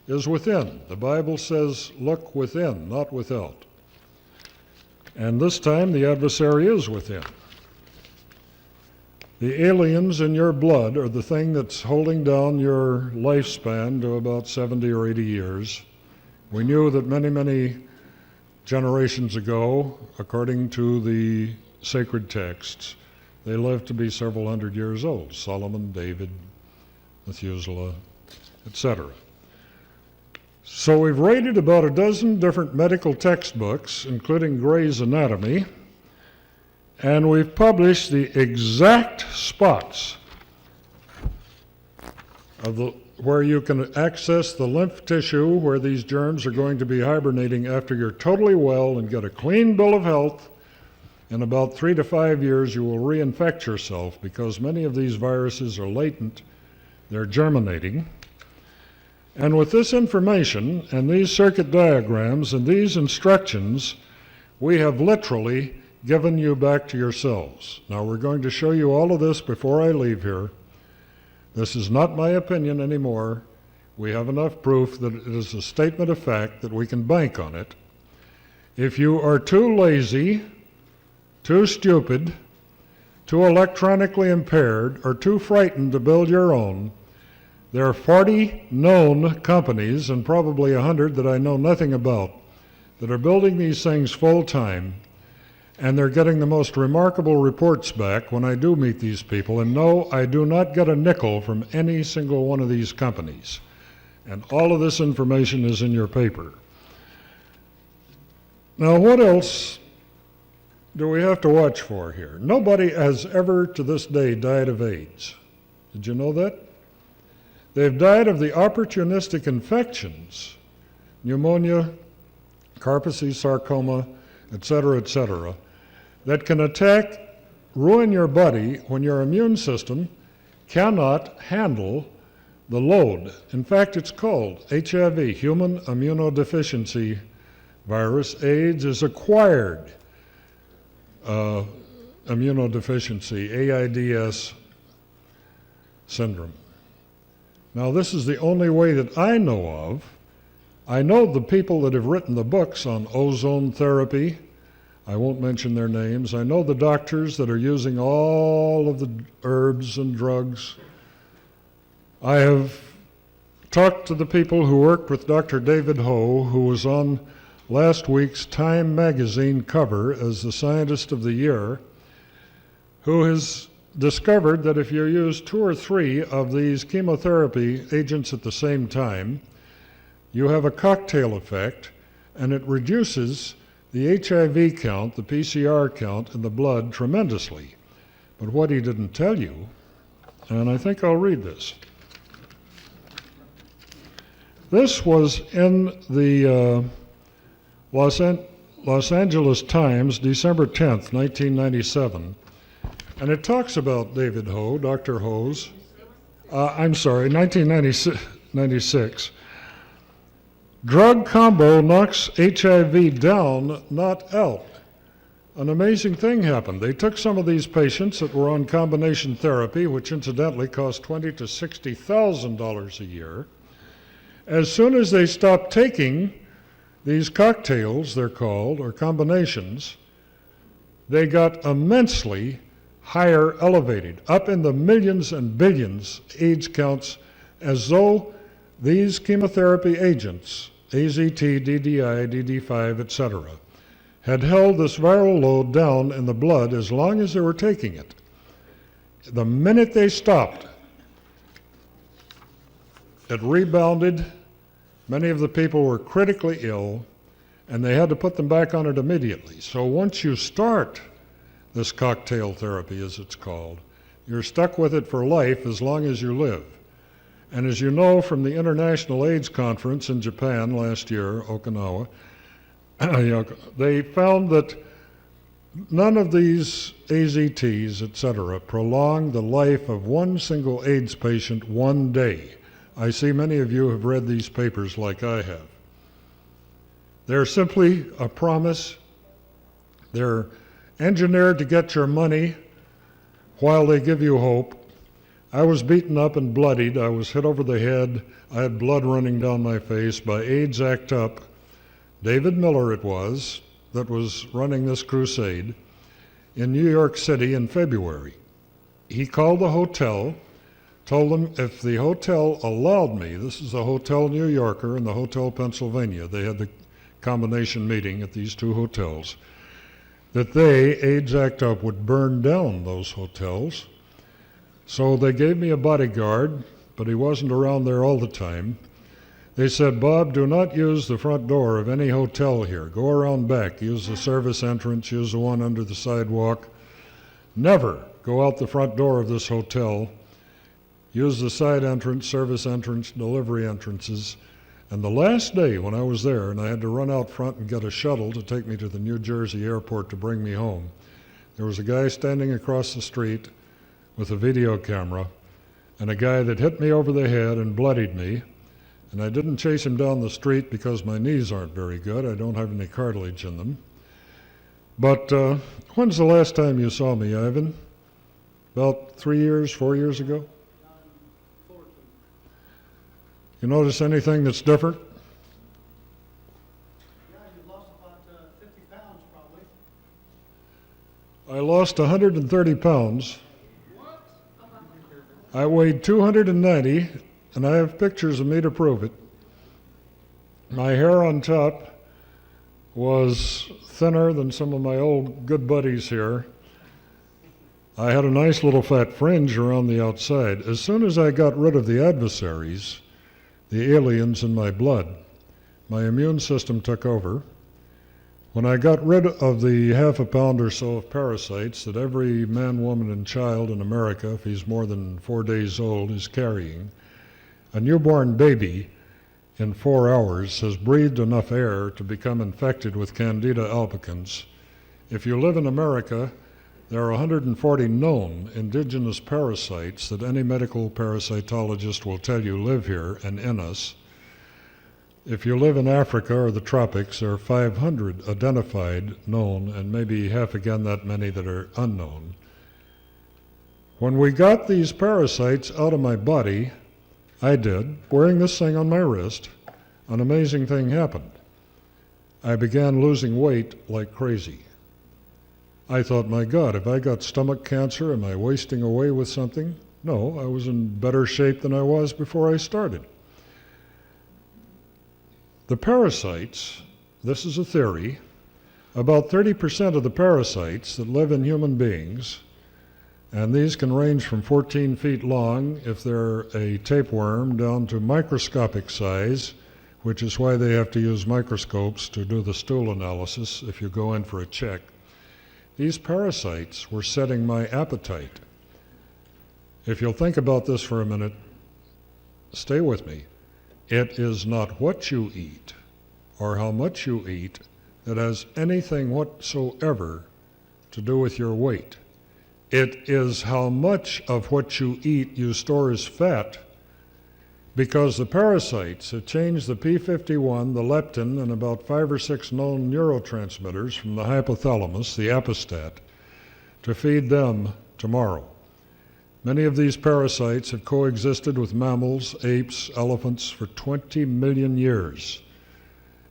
is within. The Bible says, look within, not without. And this time the adversary is within. The aliens in your blood are the thing that's holding down your lifespan to about 70 or 80 years. We knew that many, many generations ago, according to the sacred texts, they lived to be several hundred years old. Solomon, David, Methuselah, etc. So we've rated about a dozen different medical textbooks, including Gray's Anatomy, and we've published the exact spots of where you can access the lymph tissue where these germs are going to be hibernating after you're totally well and get a clean bill of health. In about 3 to 5 years, you will reinfect yourself because many of these viruses are latent. They're germinating. And with this information and these circuit diagrams and these instructions, we have literally given you back to yourselves. Now we're going to show you all of this before I leave here. This is not my opinion anymore. We have enough proof that it is a statement of fact that we can bank on it. If you are too lazy, too stupid, too electronically impaired, or too frightened to build your own, there are 40 known companies, and probably 100 that I know nothing about, that are building these things full time, and they're getting the most remarkable reports back when I do meet these people. And no, I do not get a nickel from any single one of these companies. And all of this information is in your paper. Now, what else do we have to watch for here? Nobody has ever to this day died of AIDS. Did you know that? They've died of the opportunistic infections, pneumonia, Kaposi sarcoma, etc., that can attack, ruin your body when your immune system cannot handle the load. In fact, it's called HIV, human immunodeficiency virus. AIDS is acquired immunodeficiency, AIDS syndrome. Now, this is the only way that I know of. I know the people that have written the books on ozone therapy. I won't mention their names. I know the doctors that are using all of the herbs and drugs. I have talked to the people who worked with Dr. David Ho, who was on last week's Time magazine cover as the Scientist of the Year, who has discovered that if you use 2 or 3 of these chemotherapy agents at the same time, you have a cocktail effect, and it reduces the HIV count, the PCR count in the blood tremendously. But what he didn't tell you, and I think I'll read this. This was in the Los Angeles Times, December 10th, 1997. And it talks about David Ho, Dr. Ho's, 1996. Drug combo knocks HIV down, not out. An amazing thing happened. They took some of these patients that were on combination therapy, which incidentally cost $20,000 to $60,000 a year. As soon as they stopped taking these cocktails, they're called, or combinations, they got immensely higher elevated, up in the millions and billions AIDS counts, as though these chemotherapy agents, AZT, DDI, DD5, etc., had held this viral load down in the blood as long as they were taking it. The minute they stopped, it rebounded. Many of the people were critically ill, and they had to put them back on it immediately. So once you start this cocktail therapy, as it's called, you're stuck with it for life as long as you live. And as you know from the International AIDS Conference in Japan last year, Okinawa, they found that none of these AZTs, etc., prolong the life of one single AIDS patient one day. I see many of you have read these papers like I have. They're simply a promise. They're engineered to get your money while they give you hope. I was beaten up and bloodied. I was hit over the head. I had blood running down my face by AIDS Act Up. David Miller it was that was running this crusade in New York City in February. He called the hotel, told them if the hotel allowed me, this is the Hotel New Yorker and the Hotel Pennsylvania, they had the combination meeting at these two hotels, that they, AIDS Act Up, would burn down those hotels. So they gave me a bodyguard, but he wasn't around there all the time. They said, Bob, do not use the front door of any hotel here. Go around back, use the service entrance, use the one under the sidewalk. Never go out the front door of this hotel. Use the side entrance, service entrance, delivery entrances. And the last day when I was there, and I had to run out front and get a shuttle to take me to the New Jersey airport to bring me home, there was a guy standing across the street with a video camera, and a guy that hit me over the head and bloodied me. And I didn't chase him down the street because my knees aren't very good. I don't have any cartilage in them. But when's the last time you saw me, Ivan? About 3 years, 4 years ago? You notice anything that's different? Yeah, you lost about 50 pounds probably. I lost 130 pounds. What? I weighed 290, and I have pictures of me to prove it. My hair on top was thinner than some of my old good buddies here. I had a nice little fat fringe around the outside. As soon as I got rid of the adversaries, the aliens in my blood, my immune system took over. When I got rid of the half a pound or so of parasites that every man, woman, and child in America, if he's more than 4 days old, is carrying, a newborn baby in 4 hours has breathed enough air to become infected with Candida albicans. If you live in America, there are 140 known indigenous parasites that any medical parasitologist will tell you live here and in us. If you live in Africa or the tropics, there are 500 identified, known, and maybe half again that many that are unknown. When we got these parasites out of my body, I did, wearing this thing on my wrist, an amazing thing happened. I began losing weight like crazy. I thought, my God, have I got stomach cancer? Am I wasting away with something? No, I was in better shape than I was before I started. The parasites, this is a theory, about 30% of the parasites that live in human beings, and these can range from 14 feet long if they're a tapeworm down to microscopic size, which is why they have to use microscopes to do the stool analysis if you go in for a check. These parasites were setting my appetite. If you'll think about this for a minute, stay with me. It is not what you eat or how much you eat that has anything whatsoever to do with your weight. It is how much of what you eat you store as fat, because the parasites have changed the P51, the leptin, and about 5 or 6 known neurotransmitters from the hypothalamus, the apostat, to feed them tomorrow. Many of these parasites have coexisted with mammals, apes, elephants for 20 million years.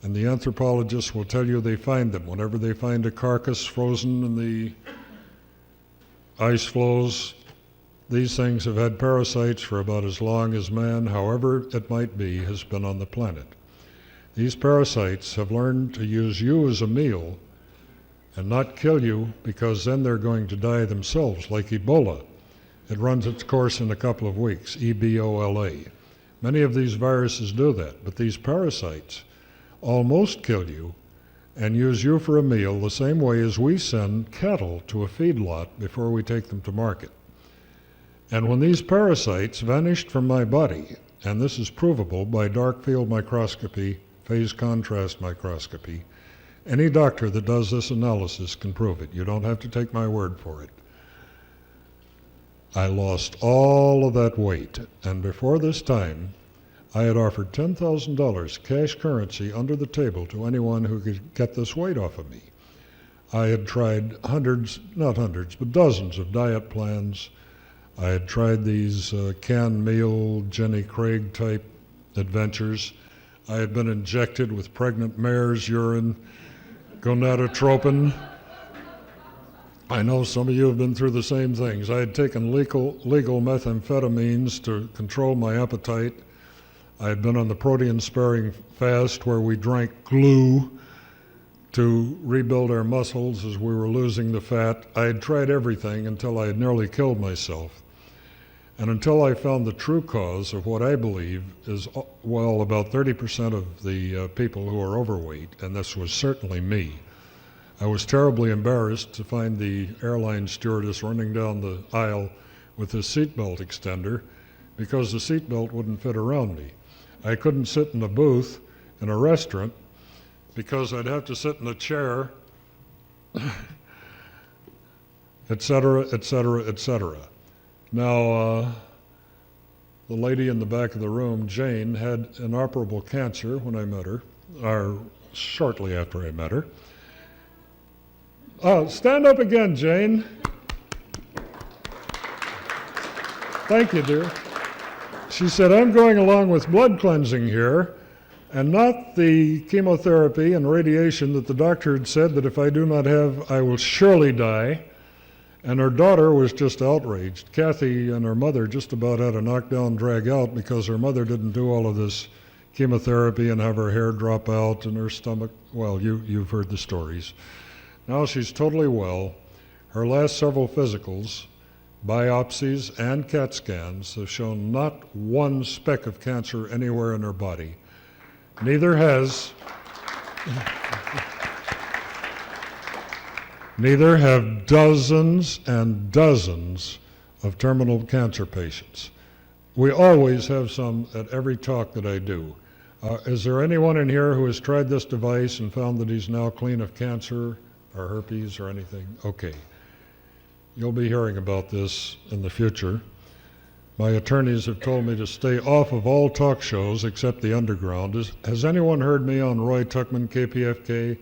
And the anthropologists will tell you they find them. Whenever they find a carcass frozen in the ice floes, these things have had parasites for about as long as man, however it might be, has been on the planet. These parasites have learned to use you as a meal and not kill you, because then they're going to die themselves, like Ebola. It runs its course in a couple of weeks, Ebola. Many of these viruses do that, but these parasites almost kill you and use you for a meal the same way as we send cattle to a feedlot before we take them to market. And when these parasites vanished from my body, and this is provable by dark field microscopy, phase contrast microscopy, any doctor that does this analysis can prove it. You don't have to take my word for it. I lost all of that weight, and before this time, I had offered $10,000 cash currency under the table to anyone who could get this weight off of me. I had tried hundreds, not hundreds, but dozens of diet plans. I had tried these canned meal, Jenny Craig type adventures. I had been injected with pregnant mare's urine, gonadotropin. I know some of you have been through the same things. I had taken legal methamphetamines to control my appetite. I had been on the protein-sparing fast where we drank glue to rebuild our muscles as we were losing the fat. I had tried everything until I had nearly killed myself. And until I found the true cause of what I believe is, well, about 30% of the people who are overweight, and this was certainly me. I was terribly embarrassed to find the airline stewardess running down the aisle with a seatbelt extender because the seatbelt wouldn't fit around me. I couldn't sit in a booth in a restaurant because I'd have to sit in a chair, et cetera, et cetera, et cetera. Now, the lady in the back of the room, Jane, had inoperable cancer when I met her, or shortly after I met her. Stand up again, Jane. Thank you, dear. She said, I'm going along with blood cleansing here, and not the chemotherapy and radiation that the doctor had said that if I do not have, I will surely die. And her daughter was just outraged. Kathy and her mother just about had a knockdown drag out because her mother didn't do all of this chemotherapy and have her hair drop out and her stomach. Well, you've heard the stories. Now she's totally well. Her last several physicals, biopsies, and CAT scans have shown not one speck of cancer anywhere in her body. Neither have dozens and dozens of terminal cancer patients. We always have some at every talk that I do. Is there anyone in here who has tried this device and found that he's now clean of cancer or herpes or anything? Okay. You'll be hearing about this in the future. My attorneys have told me to stay off of all talk shows except the underground. Has anyone heard me on Roy Tuckman, KPFK?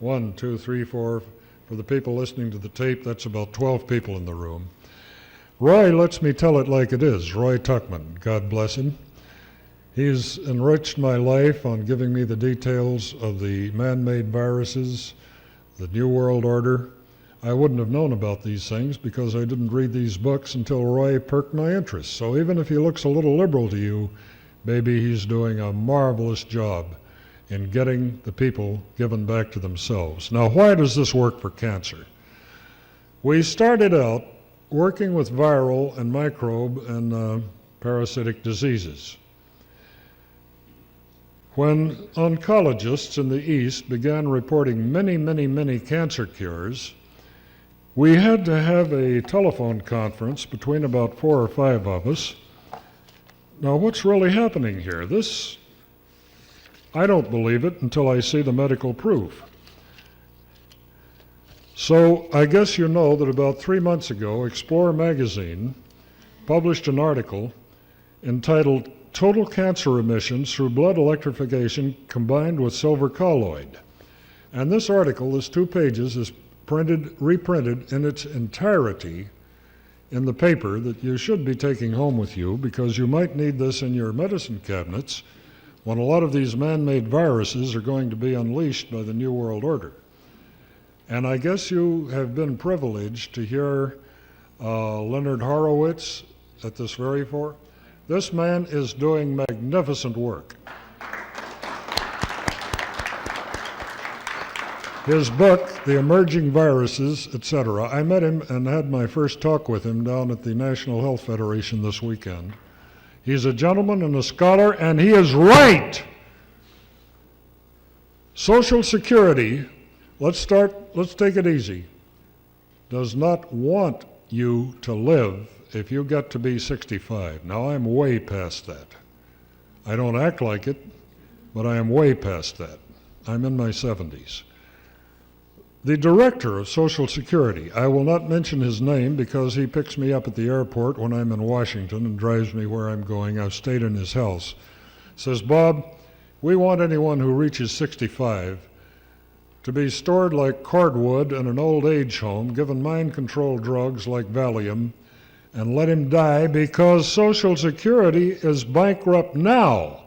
1, 2, 3, 4. For the people listening to the tape, that's about 12 people in the room. Roy lets me tell it like it is. Roy Tuckman, God bless him. He's enriched my life on giving me the details of the man-made viruses, the New World Order. I wouldn't have known about these things because I didn't read these books until Roy perked my interest. So even if he looks a little liberal to you, maybe he's doing a marvelous job in getting the people given back to themselves. Now, why does this work for cancer? We started out working with viral and microbe and parasitic diseases. When oncologists in the East began reporting many cancer cures, we had to have a telephone conference between about 4 or 5 of us. Now, what's really happening here? I don't believe it until I see the medical proof. So I guess you know that about 3 months ago, Explorer magazine published an article entitled Total Cancer Remissions Through Blood Electrification Combined with Silver Colloid. And this article, this 2 pages, is reprinted in its entirety in the paper that you should be taking home with you because you might need this in your medicine cabinets when a lot of these man-made viruses are going to be unleashed by the New World Order. And I guess you have been privileged to hear Leonard Horowitz at this very forum. This man is doing magnificent work. His book, The Emerging Viruses, etc., I met him and had my first talk with him down at the National Health Federation this weekend. He's a gentleman and a scholar, and he is right. Social Security, let's take it easy, does not want you to live if you get to be 65. Now, I'm way past that. I don't act like it, but I am way past that. I'm in my 70s. The director of Social Security, I will not mention his name because he picks me up at the airport when I'm in Washington and drives me where I'm going. I've stayed in his house. Says, Bob, we want anyone who reaches 65 to be stored like cordwood in an old age home, given mind control drugs like Valium, and let him die because Social Security is bankrupt now.